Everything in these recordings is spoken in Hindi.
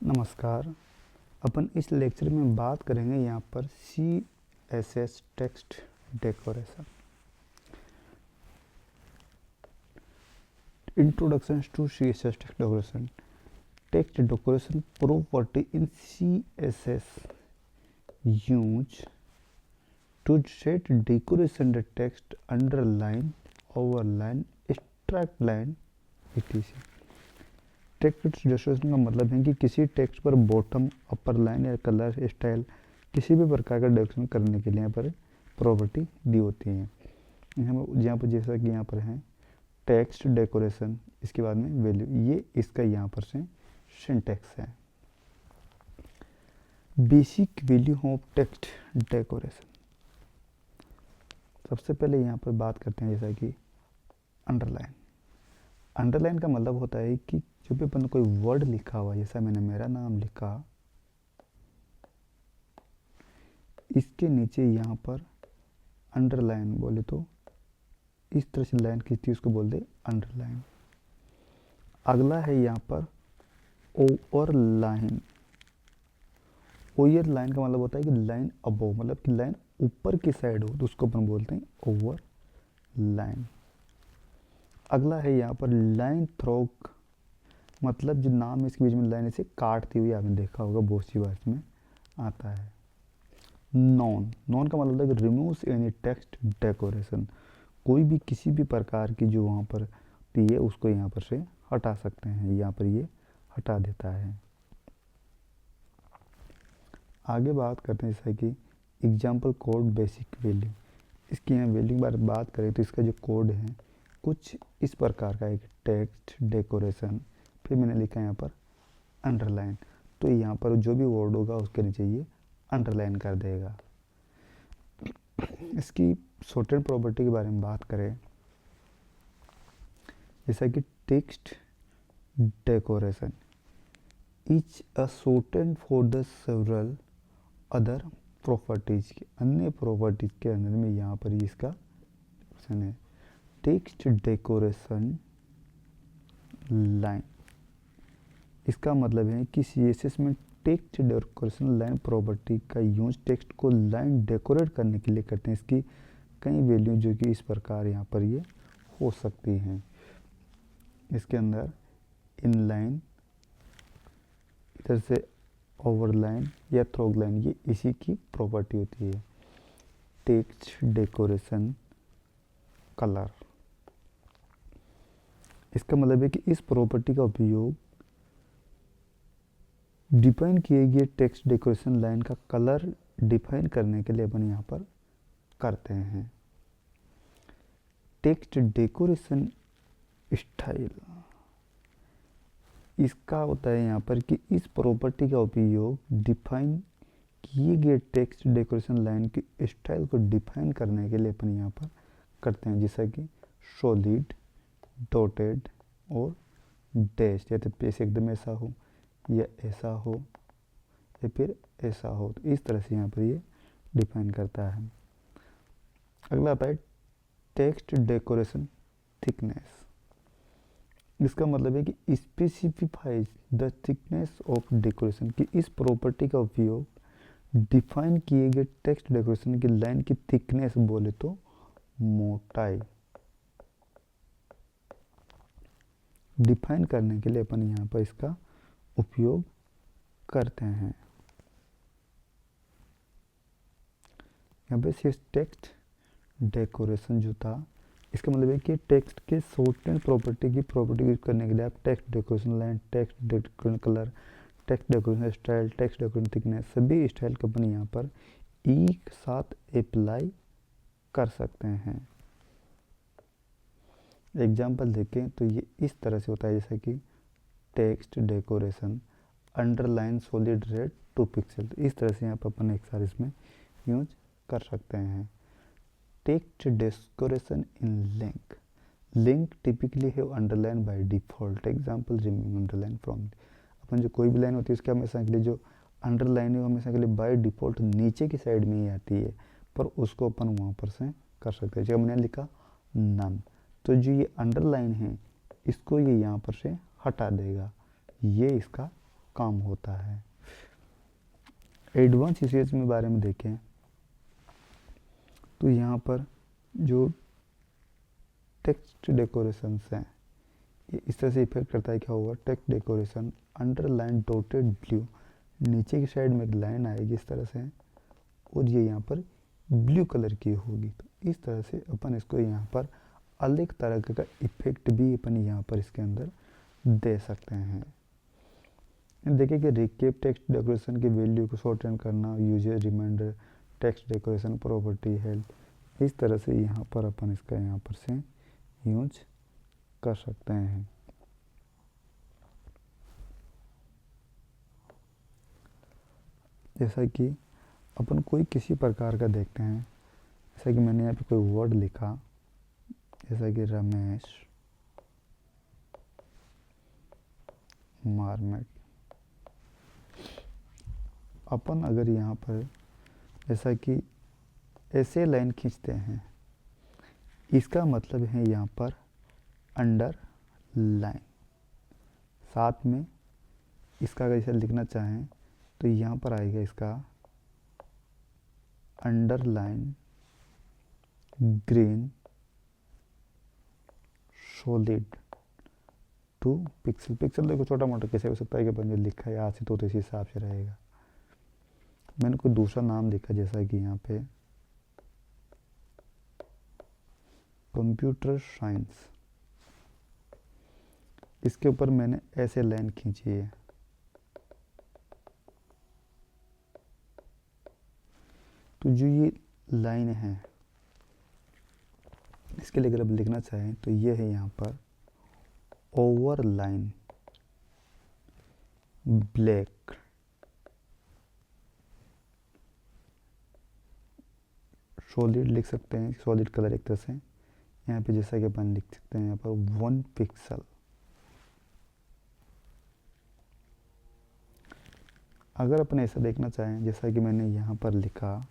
नमस्कार। अपन इस लेक्चर में बात करेंगे यहाँ पर CSS text decoration. Introduction to CSS text decoration. Text decoration property in CSS used to set decoration the text, underline, overline, extract line, etc. Text decoration का मतलब है कि किसी टेक्स्ट पर बॉटम, अपर लाइन या कलर स्टाइल किसी भी प्रकार का डेकोरेशन करने के लिए यहाँ पर प्रॉपर्टी दी होती है। यहाँ पर जैसा कि यहाँ पर है टेक्स्ट डेकोरेशन, इसके बाद में वैल्यू, ये इसका यहाँ पर से सिंटैक्स है। Basic value of text decoration. सबसे पहले यहाँ पर बात करते हैं जैसा कि अंडरलाइन। अंडरलाइन का मतलब होता है कि जब भी अपन कोई वर्ड लिखा हुआ, जैसा मैंने मेरा नाम लिखा, इसके नीचे यहाँ पर अंडरलाइन बोले तो इस तरह से लाइन खींचती है, उसको बोलते हैं अंडरलाइन। अगला है यहाँ पर ओवरलाइन। ओवर लाइन का मतलब होता है कि लाइन अबव, मतलब कि लाइन ऊपर की साइड हो तो उसको अपन बोलते हैं ओवर लाइन। अगला है यहाँ पर लाइन थ्रो, मतलब जो नाम है इसके बीच में लाइन ऐसे काटती हुई आपने देखा होगा, बहुत सी बार में आता है। नॉन, नॉन का मतलब है कि रिमूव्स एनी टेक्स्ट डेकोरेशन, कोई भी किसी भी प्रकार की जो वहाँ पर टी है उसको यहाँ पर से हटा सकते हैं, यहाँ पर ये हटा देता है। आगे बात करते हैं जैसा कि एग्जाम्पल कोड बेसिक वैल्यू। इसकी यहाँ वैल्यू के बारे में बात करें तो इसका जो कोड है कुछ इस प्रकार का है कि टेक्स्ट डेकोरेशन, फिर मैंने लिखा है यहाँ पर अंडरलाइन, तो यहाँ पर जो भी वर्ड होगा उसके नीचे ये अंडरलाइन कर देगा। इसकी सॉर्टेड प्रॉपर्टी के बारे में बात करें जैसा कि text decoration is a sorted for the several other properties, की अन्य प्रॉपर्टीज के अंदर में यहाँ पर इसका ऑप्शन है टेक्स्ट डेकोरेशन लाइन। इसका मतलब है कि CSS में टेक्स्ट डेकोरेशन लाइन प्रॉपर्टी का यूज टेक्स्ट को लाइन डेकोरेट करने के लिए करते हैं। इसकी कई वैल्यू जो कि इस प्रकार यहाँ पर ये हो सकती हैं। इसके अंदर इनलाइन, इधर से ओवरलाइन या थ्रोग लाइन, ये इसी की प्रॉपर्टी होती है। टेक्स्ट डेकोरेशन कलर, इसका मतलब है कि इस प्रॉपर्टी का उपयोग डिफाइन किए गए टेक्स्ट डेकोरेशन लाइन का कलर डिफाइन करने के लिए अपन यहाँ पर करते हैं। टेक्स्ट डेकोरेशन स्टाइल, इसका होता है यहाँ पर कि इस प्रॉपर्टी का उपयोग डिफाइन किए गए टेक्स्ट डेकोरेशन लाइन की स्टाइल को डिफाइन करने के लिए अपन यहाँ पर करते हैं, जैसा कि सॉलिड, डॉटेड और डैश, या तो पेज एकदम ऐसा हो या ऐसा हो या फिर ऐसा हो, तो इस तरह से यहाँ पर ये डिफाइन करता है। अगला आता है टेक्स्ट डेकोरेशन थिकनेस। इसका मतलब है कि specifies the thickness of decoration, की इस प्रॉपर्टी का उपयोग डिफाइन किए गए टेक्स्ट डेकोरेशन की लाइन की थिकनेस बोले तो मोटाई डिफाइन करने के लिए अपन यहाँ पर इसका उपयोग करते हैं। यहाँ पे सिर्फ टेक्स्ट डेकोरेशन जो था, इसका मतलब है कि टेक्स्ट के सॉर्टेड प्रॉपर्टी की प्रॉपर्टी यूज करने के लिए आप text decoration line, text decoration colour, text decoration style, text decoration thickness, सभी स्टाइल को अपन यहाँ पर एक साथ अप्लाई कर सकते हैं। एग्जाम्पल देखें तो ये इस तरह से होता है, जैसा कि text decoration underline solid red 2 pixel, इस तरह से यहाँ पर अपन एक साथ इसमें यूज कर सकते हैं। Text decoration in link, link typically है underline by default, example remove underline from, अपन जो कोई भी लाइन होती है उसके हमेशा के लिए जो अंडरलाइन है वो हमेशा के लिए बाय डिफॉल्ट नीचे की साइड में ही आती है, पर उसको अपन वहाँ पर से कर सकते हैं। जब मैंने लिखा नन, तो जो ये अंडरलाइन है इसको ये यहाँ पर से हटा देगा, ये इसका काम होता है। एडवांस यूसेज में बारे में देखें तो यहाँ पर जो टेक्स्ट डेकोरेशंस हैं ये इस तरह से इफेक्ट करता है। क्या होगा, text decoration underline dotted blue, नीचे की साइड में एक लाइन आएगी इस तरह से और ये यहाँ पर ब्लू कलर की होगी। तो इस तरह से अपन इसको यहाँ पर अलग तरह का इफेक्ट भी अपन यहाँ पर इसके अंदर दे सकते हैं। देखिए कि रिकेप टेक्स्ट डेकोरेशन की वैल्यू को शॉर्टन करना, user reminder, text decoration property help, इस तरह से यहाँ पर अपन इसका यहाँ पर से यूज कर सकते हैं। जैसा कि अपन कोई किसी प्रकार का देखते हैं, जैसा कि मैंने यहाँ पे कोई वर्ड लिखा, जैसा कि रमेश मार्मेट। अपन अगर यहाँ पर जैसा कि ऐसे लाइन खींचते हैं, इसका मतलब है यहाँ पर अंडर लाइन। साथ में इसका अगर इसे लिखना चाहें तो यहाँ पर आएगा इसका underline green solid 2 pixel. Pixel देखो छोटा मोटा कैसे हो सकता है कि अपन जो लिखा है आज से तो इसी हिसाब से रहेगा। मैंने कोई दूसरा नाम लिखा जैसा कि यहाँ पे कंप्यूटर साइंस, इसके ऊपर मैंने ऐसे लाइन खींची है। तो जो ये लाइन है इसके लिए अगर आप लिखना चाहें तो ये है यहाँ पर ओवर लाइन ब्लैक, सॉलिड लिख सकते हैं, सॉलिड कलर एक तरह से। यहाँ पे जैसा कि अपन लिख सकते हैं यहाँ पर 1 पिक्सल। अगर अपन ऐसा देखना चाहें जैसा कि मैंने यहाँ पर लिखा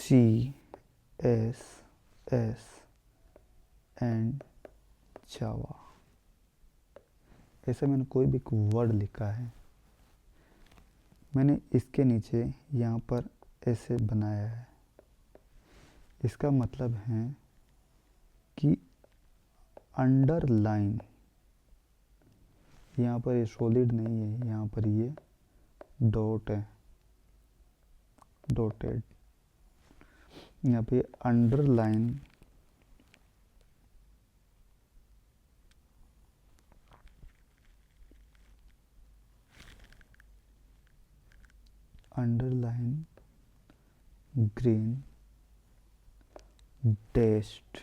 CSS एंड जावा, ऐसा मैंने कोई भी वर्ड लिखा है, मैंने इसके नीचे यहाँ पर ऐसे बनाया है। इसका मतलब है कि अंडरलाइन, यहाँ पर ये सॉलिड नहीं है, यहाँ पर ये डॉट है, डॉटेड। यहाँ पे अंडरलाइन अंडरलाइन ग्रीन डैश्ड,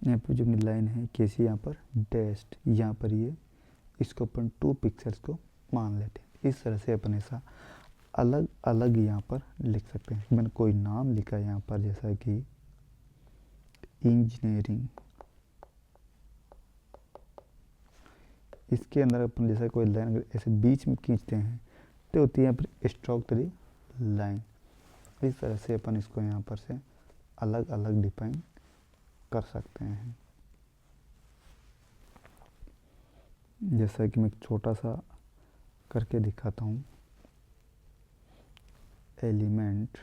यहाँ पे जो लाइन है कैसी, यहाँ पर डैश्ड, यहाँ पर ये इसको अपन 2 पिक्सल्स को मान लेते हैं। इस तरह से अपन ऐसा अलग अलग यहाँ पर लिख सकते हैं। मैंने कोई नाम लिखा है यहाँ पर जैसा कि इंजीनियरिंग, इसके अंदर अपन जैसा कोई लाइन अगर ऐसे बीच में खींचते हैं तो होती है यहाँ पर स्ट्रोक 3 लाइन। इस तरह से अपन इसको यहाँ पर से अलग अलग डिफाइन कर सकते हैं। जैसा कि मैं एक छोटा सा करके दिखाता हूँ, element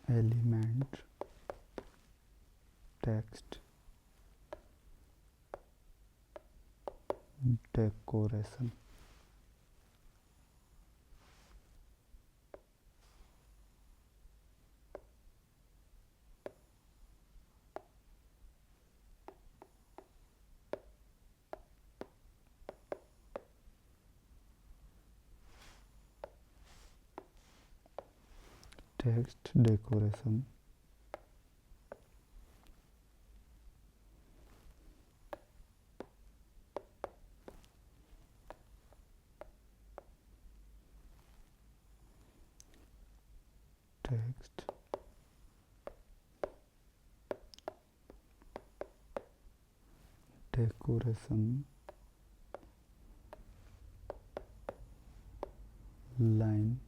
element text decoration. Text decoration, text decoration, line